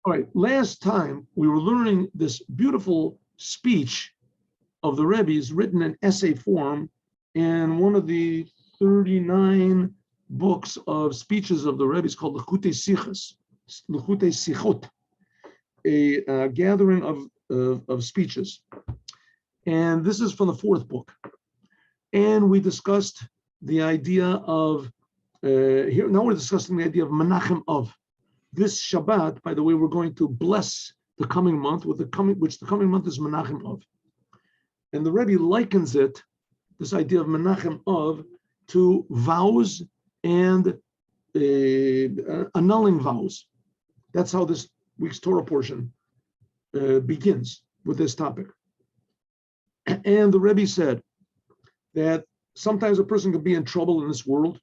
All right, last time we were learning this beautiful speech of the Rebbe's written in essay form in one of the 39 books of speeches of the Rebbe's called Likuti Sichot, a gathering of speeches. And this is from the fourth book. And we discussed the idea of, now we're discussing the idea of Menachem Av. This Shabbat, by the way, we're going to bless the coming month which the coming month is Menachem Av. And the Rebbe likens it, this idea of Menachem Av, to vows and annulling vows. That's how this week's Torah portion begins with this topic. And the Rebbe said that sometimes a person can be in trouble in this world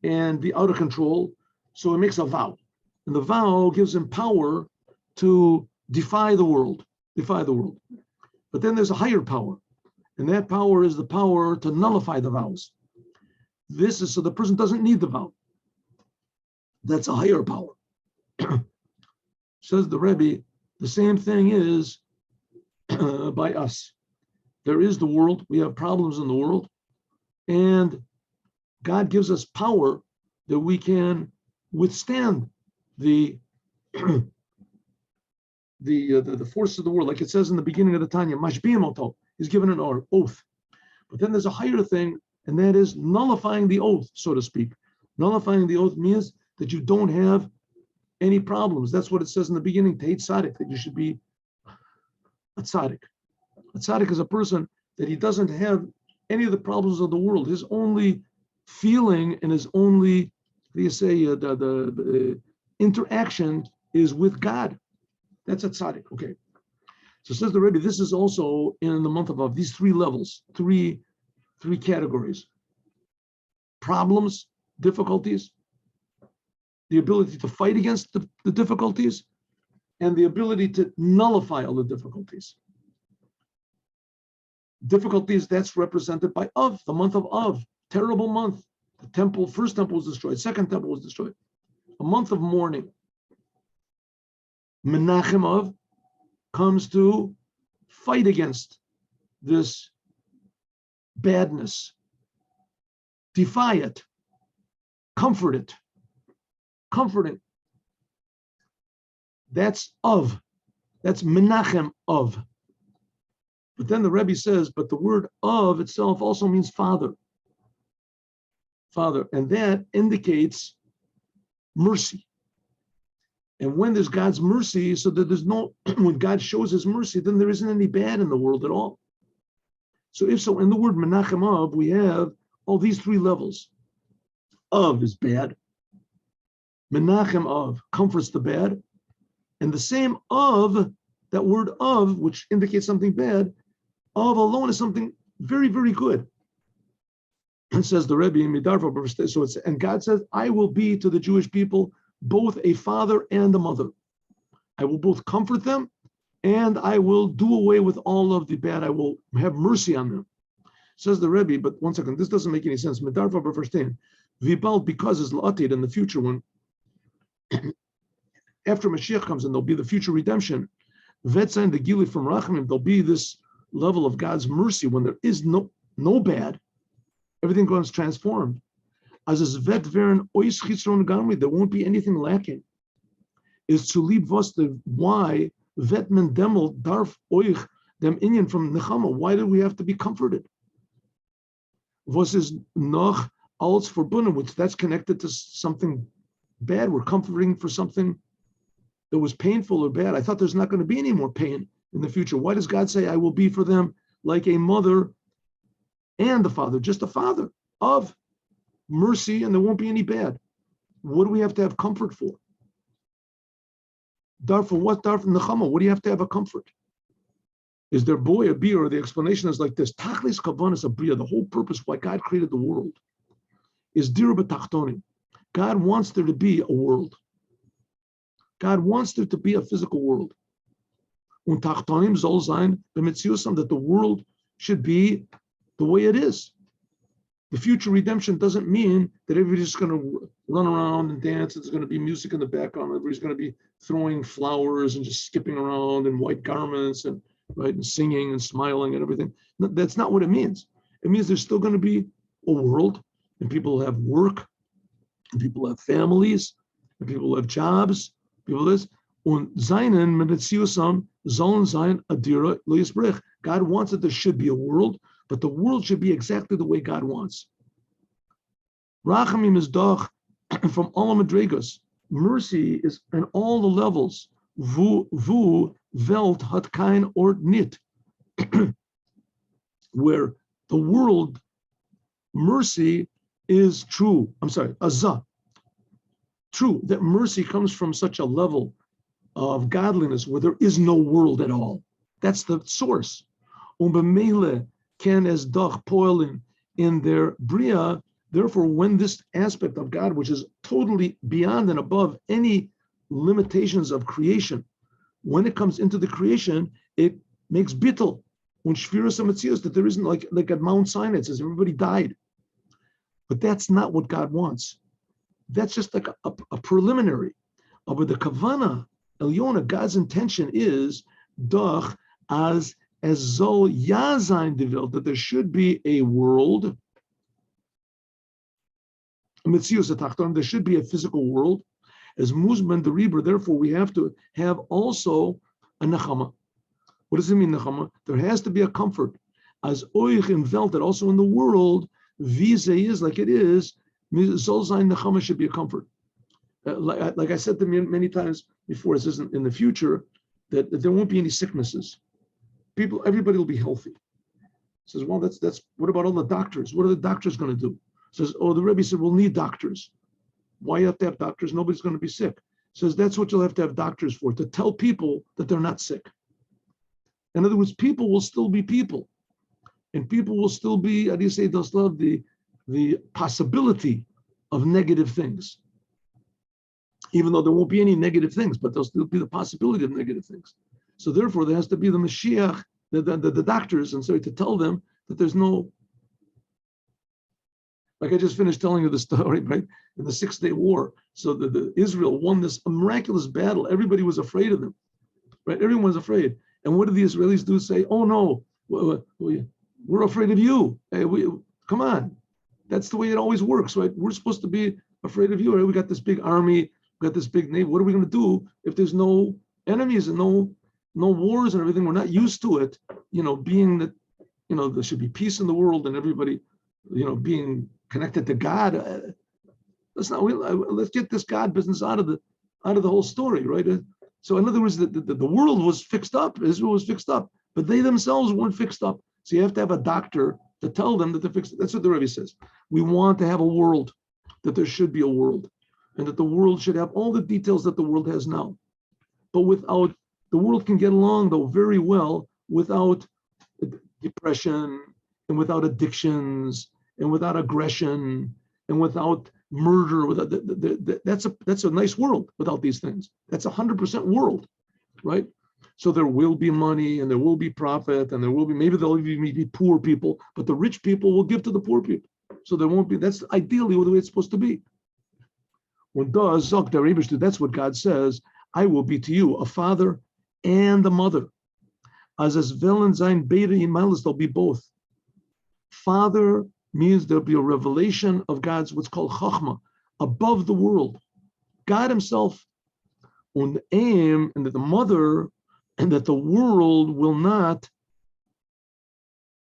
and be out of control, so he makes a vow. And the vow gives him power to defy the world. But then there's a higher power, and that power is the power to nullify the vows. This is so the person doesn't need the vow. That's a higher power. Says the Rebbe, the same thing is by us. There is the world, we have problems in the world, and God gives us power that we can withstand the force of the world, like it says in the beginning of the Tanya, Mashbiyim Oto, is given an oath. But then there's a higher thing, and that is nullifying the oath, so to speak. Nullifying the oath means that you don't have any problems. That's what it says in the beginning, Teit Tzaddik, that you should be a tzaddik. A tzaddik is a person that he doesn't have any of the problems of the world. His only feeling and his only, interaction is with God. That's a tzaddik. Okay. So says the Rebbe, this is also in the month of Av, these three levels, three categories. Problems, difficulties, the ability to fight against the difficulties, and the ability to nullify all the difficulties. Difficulties, that's represented by Av, the month of Av, terrible month. The first temple was destroyed, second temple was destroyed. A month of mourning. Menachem Av comes to fight against this badness, defy it, comfort it, comforting. That's Av. That's Menachem Av. But then the Rebbe says, but the word Av itself also means father. Father, and that indicates mercy. And when there's God's mercy, so that there's no, when God shows his mercy, then there isn't any bad in the world at all. So if so, in the word Menachem Av, we have all these three levels. Av is bad. Menachem Av comforts the bad. And the same Av, that word Av, which indicates something bad, Av alone is something very, very good. It says the Rebbe in Midarva, so it's, and God says, I will be to the Jewish people both a father and a mother. I will both comfort them and I will do away with all of the bad. I will have mercy on them. Says the Rebbe, but one second, this doesn't make any sense. Midarva verse 10, Vibal, because is la'atid in the future when after Moshiach comes in, there'll be the future redemption. Vetzain the Gili from Rachamim, there'll be this level of God's mercy when there is no bad. Everything goes transformed. As is vet veren ois chitzron gamri, there won't be anything lacking. Is to leave us the why vet men demel darf oich dem inyan from nechama. Why do we have to be comforted? Was is noch als verbunden, which that's connected to something bad. We're comforting for something that was painful or bad. I thought there's not going to be any more pain in the future. Why does God say I will be for them like a mother and the father, just a father of mercy, and there won't be any bad? What do we have to have comfort for? Darfur, what darfur nechama? What do you have to have a comfort? Is there boy a bia? Or the explanation is like this: Tachlis kavanas abriya. The whole purpose why God created the world is dir b'tachtonim. God wants there to be a world. God wants there to be a physical world. Und tachtonim soll sein b'mitziusam, that the world should be the way it is. The future redemption doesn't mean that everybody's just going to run around and dance. There's going to be music in the background. Everybody's going to be throwing flowers and just skipping around in white garments and right and singing and smiling and everything. No, that's not what it means. It means there's still going to be a world, and people have work, and people have families, and people have jobs. People this. Und seinen Metziusam sollen sein adira lo yisbrich. God wants that there should be a world, but the world should be exactly the way God wants. Rachamim is doch from all madrigas. Mercy is on all the levels. Vu Welt hat kein Ort nit. Where the world, mercy is true. I'm sorry, azah. True, that mercy comes from such a level of godliness where there is no world at all. That's the source. Umbemele can as doch poilin in their bria. Therefore, when this aspect of God, which is totally beyond and above any limitations of creation, when it comes into the creation, it makes bittul. When shviras hametzius, that there isn't like at Mount Sinai, it says everybody died. But that's not what God wants. That's just like a preliminary. But the kavana, Elyona, God's intention is doch as zol yazain devil, that there should be a world. There should be a physical world. As Muzman the Rebbe, therefore we have to have also a nechama. What does it mean, nechama? There has to be a comfort. As oich in Welt, that also in the world, vise is like it is, zol zayin nechama should be a comfort. Like I said to me many times before, this isn't in the future, that there won't be any sicknesses. Everybody will be healthy. Says, well, that's what about all the doctors? What are the doctors going to do? Says, oh, the Rebbe said, we'll need doctors. Why you have to have doctors? Nobody's going to be sick. Says, that's what you'll have to have doctors for, to tell people that they're not sick. In other words, people will still be people. And people will still be, how do you say, they'll still have the possibility of negative things. Even though there won't be any negative things, but there'll still be the possibility of negative things. So therefore, there has to be the Moshiach, the doctors, and so to tell them that there's no, like I just finished telling you the story, right? In the 6-day war. So the Israel won this miraculous battle. Everybody was afraid of them, right? Everyone was afraid. And what did the Israelis do? Say, oh no, we're afraid of you. Hey, come on. That's the way it always works, right? We're supposed to be afraid of you, right? We got this big army, we got this big navy. What are we going to do if there's no enemies and no wars and everything? We're not used to it, being that, there should be peace in the world and everybody, being connected to God. Let's get this God business out of the whole story, right? So in other words, the world was fixed up, Israel was fixed up, but they themselves weren't fixed up. So you have to have a doctor to tell them that they're fixed. That's what the Rebbe says. We want to have a world, that there should be a world, and that the world should have all the details that the world has now. But without, the world can get along though very well without depression and without addictions and without aggression and without murder. That's a nice world without these things. That's 100% world, right? So there will be money and there will be profit and there will be, maybe there'll even be poor people, but the rich people will give to the poor people. So there won't be, that's ideally the way it's supposed to be. When does that's what God says, I will be to you a father and a mother. As Velen sein beide in Miles, they'll be both. Father means there'll be a revelation of God's what's called Chachma, above the world. God himself, and that the mother, and that the world will not,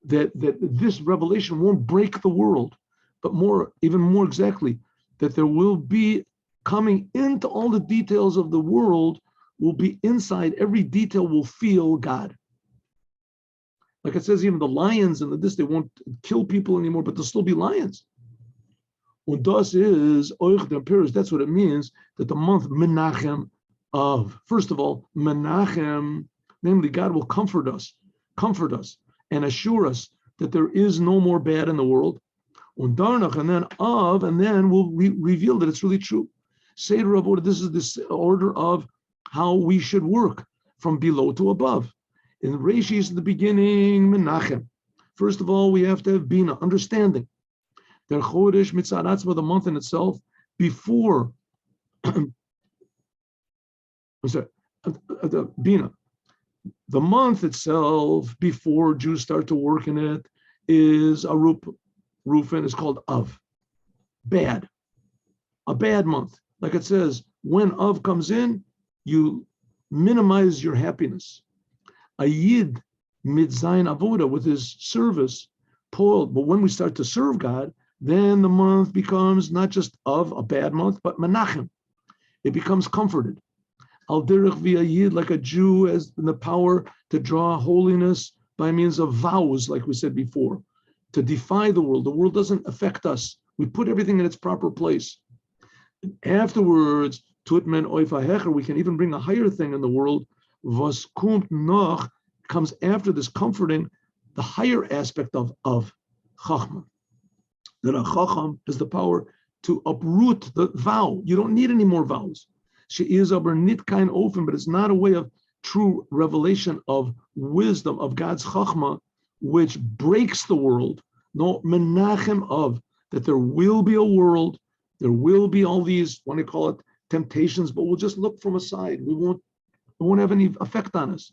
that this revelation won't break the world, but even more exactly, that there will be coming into all the details of the world, will be inside, every detail will feel God. Like it says, even the lions and they won't kill people anymore, but there'll still be lions. Und das is Oich der Pirush. That's what it means, that the month Menachem Av. First of all, Menachem, namely God will comfort us, and assure us that there is no more bad in the world. Und Darnach, and then Av, and then we'll reveal that it's really true. Seder Avodah, this is this order of how we should work from below to above. In Reishi is the beginning, Menachem. First of all, we have to have Bina, understanding. Der Chodesh mitzad atzma, the month in itself, before, I'm sorry, the Bina, the month itself, before Jews start to work in it, is a Rufin is called Av. Bad. A bad month. Like it says, when Av comes in, you minimize your happiness. A Yid midzayin avoda, with his service, Paul, but when we start to serve God, then the month becomes not just Av, a bad month, but Menachem. It becomes comforted. Al derech via Yid, like a Jew has the power to draw holiness by means of vows, like we said before, to defy the world. The world doesn't affect us. We put everything in its proper place. And afterwards, Tutmen Oifa Hecher, we can even bring a higher thing in the world. Was kumt noch comes after this comforting, the higher aspect of Chachma. That a Chacham has the power to uproot the vow. You don't need any more vows. She is aber nit kein ofen, but it's not a way of true revelation of wisdom of God's Chachma, which breaks the world. No, Menachem Av, that there will be a world, there will be all these, what do you call it, temptations, but we'll just look from a side. It won't have any effect on us.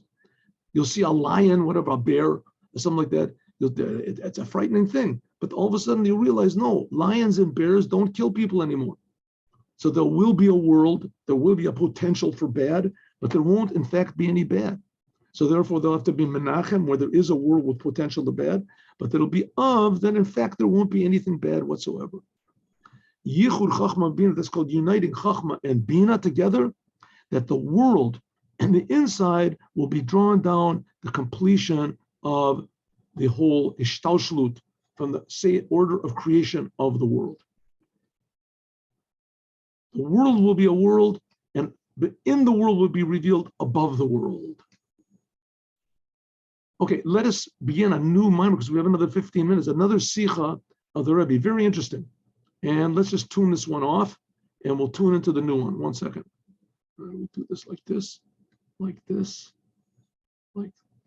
You'll see a lion, whatever, a bear, or something like that. It's a frightening thing. But all of a sudden you realize, no, lions and bears don't kill people anymore. So there will be a world, there will be a potential for bad, but there won't in fact be any bad. So therefore there'll have to be Menachem, where there is a world with potential to bad, but there'll be Av, then in fact there won't be anything bad whatsoever. Yichud Chachma Bina, that's called uniting Chachma and Bina together, that the world and the inside will be drawn down, the completion of the whole Ishtalshlut from the order of creation of the world. The world will be a world, and in the world will be revealed above the world. Okay, let us begin a new mind, because we have another 15 minutes, another Sicha of the Rebbe, very interesting. And let's just tune this one off, and we'll tune into the new one. 1 second. We'll do this, like this, like this, like